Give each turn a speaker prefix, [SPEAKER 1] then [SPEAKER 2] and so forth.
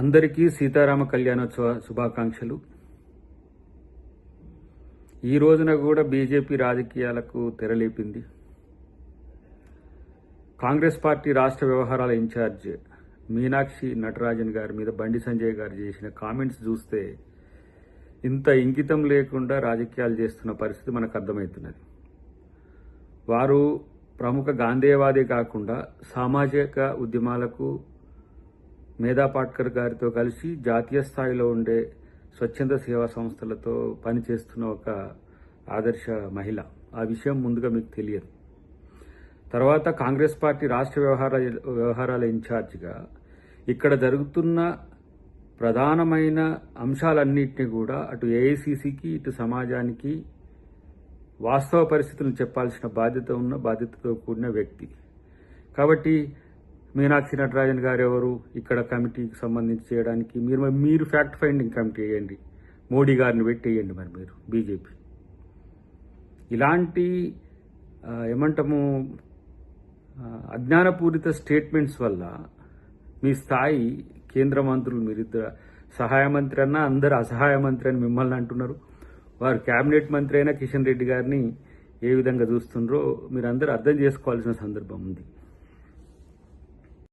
[SPEAKER 1] అందరికీ సీతారామ కళ్యాణోత్సవ శుభాకాంక్షలు. ఈ రోజున కూడా బీజేపీ రాజకీయాలకు తెరలేపింది. కాంగ్రెస్ పార్టీ రాష్ట్ర వ్యవహారాల ఇన్ఛార్జ్ మీనాక్షి నటరాజన్ గారి మీద బండి సంజయ్ గారు చేసిన కామెంట్స్ చూస్తే ఇంత ఇంగితం లేకుండా రాజకీయాలు చేస్తున్న పరిస్థితి మనకు అర్థమవుతున్నది. వారు ప్రముఖ గాంధేయవాదే కాకుండా సామాజిక ఉద్యమాలకు మేధా పాట్కర్ గారితో కలిసి జాతీయ స్థాయిలో ఉండే స్వచ్ఛంద సేవా సంస్థలతో పనిచేస్తున్న ఒక ఆదర్శ మహిళ. ఆ విషయం ముందుగా మీకు తెలియదు. తర్వాత కాంగ్రెస్ పార్టీ రాష్ట్ర వ్యవహారాల ఇన్ఛార్జిగా ఇక్కడ జరుగుతున్న ప్రధానమైన అంశాలన్నింటినీ కూడా అటు ఏఐసిసికి ఇటు సమాజానికి వాస్తవ పరిస్థితులను చెప్పాల్సిన బాధ్యతతో కూడిన వ్యక్తి. కాబట్టి మీనాక్షి నటరాజన్ గారు ఎవరు ఇక్కడ కమిటీకి సంబంధించి చేయడానికి? మీరు ఫ్యాక్ట్ ఫైండింగ్ కమిటీ వేయండి, మోడీ గారిని పెట్టి వేయండి. మరి మీరు బీజేపీ ఇలాంటి ఏమంటాము అజ్ఞానపూరిత స్టేట్మెంట్స్ వల్ల మీ స్థాయి కేంద్ర మంత్రులు, మీరిద్దరు సహాయ మంత్రి అన్నా అందరు అసహాయ మంత్రి అని మిమ్మల్ని అంటున్నారు. వారు కేబినెట్ మంత్రి అయినా కిషన్ రెడ్డి గారిని ఏ విధంగా చూస్తున్నారో మీరందరూ అర్థం చేసుకోవాల్సిన సందర్భం ఉంది.